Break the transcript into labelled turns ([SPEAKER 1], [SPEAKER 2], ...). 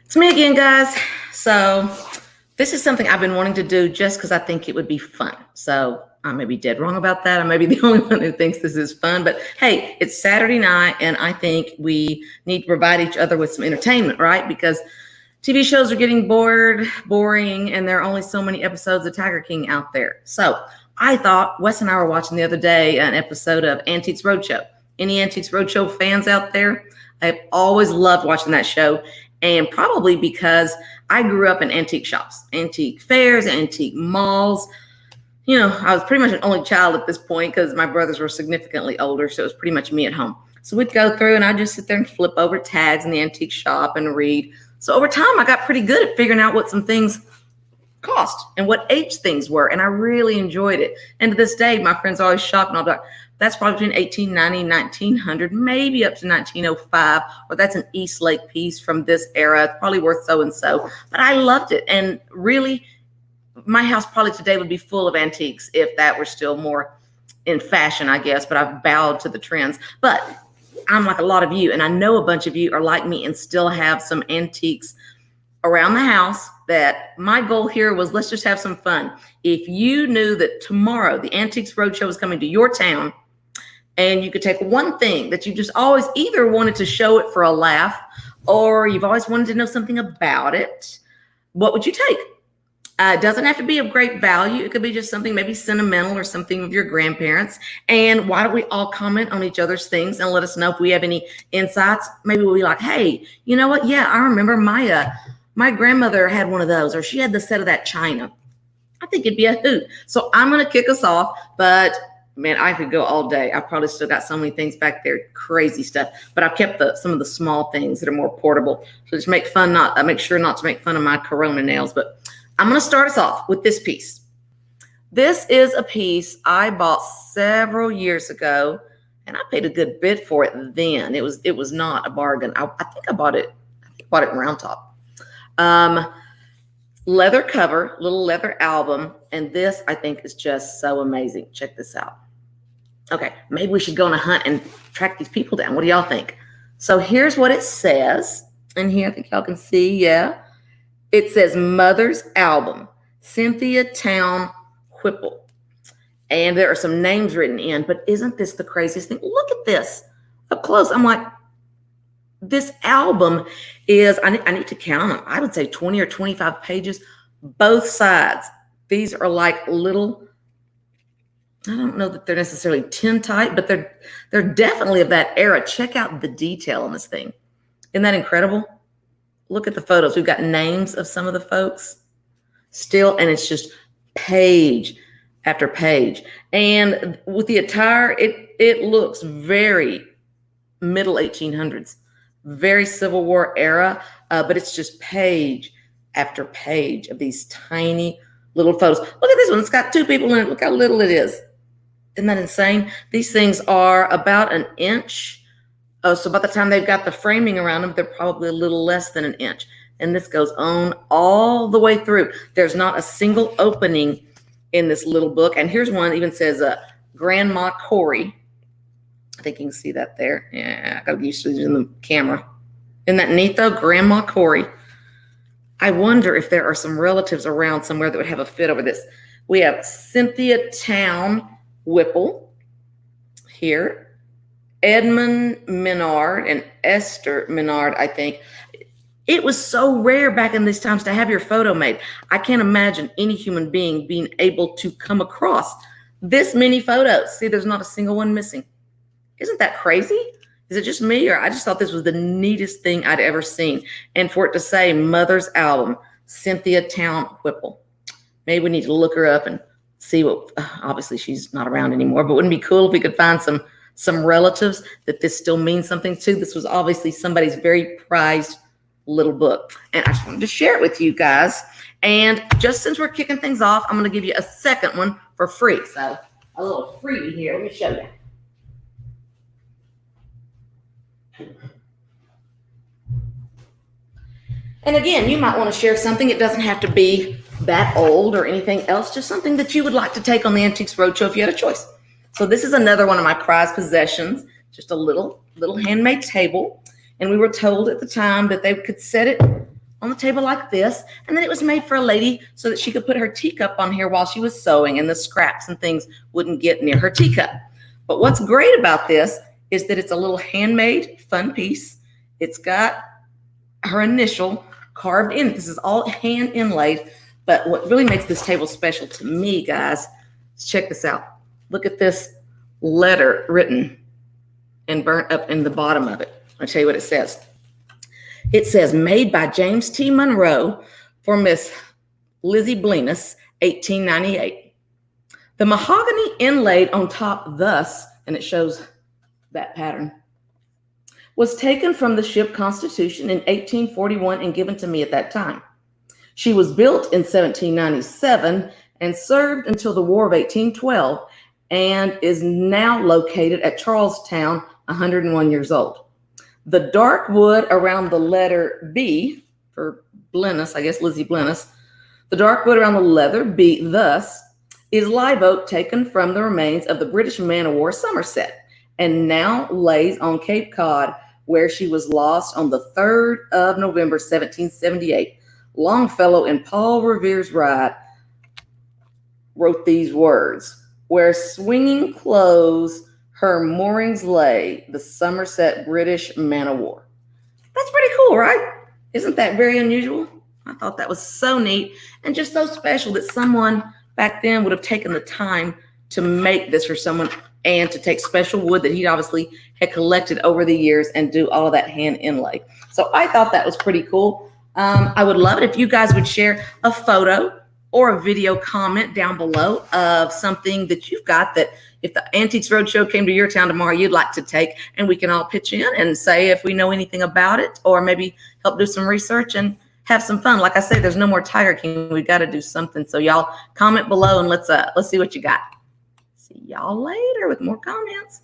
[SPEAKER 1] It's me again, guys. So this is something I've been wanting to do just because I think it would be fun. So I may be dead wrong about that. I may be the only one who thinks this is fun. But hey, it's Saturday night, and I think we need to provide each other with some entertainment, right? Because TV shows are getting boring, and there are only so many episodes of Tiger King out there. So I thought Wes and I were watching the other day an episode of Antiques Roadshow. Any Antiques Roadshow fans out there? I've always loved watching that show. And probably because I grew up in antique shops, antique fairs, antique malls. You know, I was pretty much an only child at this point because my brothers were significantly older. So it was pretty much me at home. So we'd go through and I'd just sit there and flip over tags in the antique shop and read. So over time, I got pretty good at figuring out what some things cost and what age things were. And I really enjoyed it. And to this day, my friends always shocked and I'll be like, that's probably between 1890 and 1900, maybe up to 1905, or that's an Eastlake piece from this era. It's probably worth so-and-so, but I loved it. And really, my house probably today would be full of antiques if that were still more in fashion, I guess, but I've bowed to the trends. But I'm like a lot of you, and I know a bunch of you are like me and still have some antiques around the house. That my goal here was, let's just have some fun. If you knew that tomorrow the Antiques Roadshow was coming to your town, and you could take one thing that you just always either wanted to show it for a laugh, or you've always wanted to know something about it, what would you take? It doesn't have to be of great value. It could be just something maybe sentimental or something of your grandparents. And why don't we all comment on each other's things and let us know if we have any insights? Maybe we'll be like, hey, you know what? Yeah, I remember my grandmother had one of those, or she had the set of that china. I think it'd be a hoot. So I'm going to kick us off, but man, I could go all day. I've probably still got so many things back there, crazy stuff, but I've kept some of the small things that are more portable. So just make sure not to make fun of my Corona nails, but I'm going to start us off with this piece. This is a piece I bought several years ago, and I paid a good bit for it then. It was not a bargain. I think I bought it in Round Top. Leather cover, little leather album, and this I think is just so amazing. Check this out. Okay, maybe we should go on a hunt and track these people down. What do y'all think? So here's what it says. And here, I think y'all can see, yeah. It says Mother's Album, Cynthia Town Whipple. And there are some names written in, but isn't this the craziest thing? Look at this up close. I'm like, this album is, I need to count them. I would say 20 or 25 pages, both sides. These are like little, I don't know that they're necessarily tintype, but they're definitely of that era. Check out the detail on this thing. Isn't that incredible? Look at the photos. We've got names of some of the folks still, and it's just page after page. And with the attire, it looks very middle 1800s. Very Civil War era, but it's just page after page of these tiny little photos. Look at this one. It's got two people in it. Look how little it is. Isn't that insane? These things are about an inch. Oh, so by the time they've got the framing around them, they're probably a little less than an inch. And this goes on all the way through. There's not a single opening in this little book. And here's one, even says Grandma Corey. I think you can see that there. Yeah, I got to get used to using the camera. Isn't that neat, though? Grandma Corey. I wonder if there are some relatives around somewhere that would have a fit over this. We have Cynthia Town Whipple here. Edmund Menard and Esther Menard, I think. It was so rare back in these times to have your photo made. I can't imagine any human being being able to come across this many photos. See, there's not a single one missing. Isn't that crazy? Is it just me, or I just thought this was the neatest thing I'd ever seen? And for it to say Mother's Album, Cynthia Town Whipple. Maybe we need to look her up and see what, obviously she's not around anymore, but wouldn't it be cool if we could find some relatives that this still means something to? This was obviously somebody's very prized little book. And I just wanted to share it with you guys. And just since we're kicking things off, I'm going to give you a second one for free. So a little freebie here. Let me show you. And again, you might want to share something. It doesn't have to be that old or anything else, just something that you would like to take on the Antiques Roadshow if you had a choice. So this is another one of my prized possessions, just a little handmade table. And we were told at the time that they could set it on the table like this. And then it was made for a lady so that she could put her teacup on here while she was sewing and the scraps and things wouldn't get near her teacup. But what's great about this is that it's a little handmade fun piece. It's got her initial carved in. This is all hand inlaid. But what really makes this table special to me, guys, is check this out. Look at this letter written and burnt up in the bottom of it. I'll tell you what it says. It says, made by James T. Monroe for Miss Lizzie Blenus, 1898. The mahogany inlaid on top thus, and it shows that pattern, was taken from the ship Constitution in 1841 and given to me at that time. She was built in 1797 and served until the War of 1812 and is now located at Charlestown, 101 years old. The dark wood around the letter B for Blenus, I guess Lizzie Blenus, the dark wood around the letter B thus is live oak taken from the remains of the British man-of-war Somerset and now lays on Cape Cod, where she was lost on the 3rd of November, 1778. Longfellow in Paul Revere's Ride wrote these words, where swinging clothes her moorings lay, the Somerset British man-of-war. That's pretty cool, right? Isn't that very unusual? I thought that was so neat and just so special that someone back then would have taken the time to make this for someone and to take special wood that he obviously had collected over the years and do all of that hand inlay. So I thought that was pretty cool. I would love it if you guys would share a photo or a video comment down below of something that you've got that if the Antiques Roadshow came to your town tomorrow, you'd like to take, and we can all pitch in and say if we know anything about it, or maybe help do some research and have some fun. Like I say, there's no more Tiger King. We got to do something. So y'all comment below and let's see what you got. See y'all later with more comments.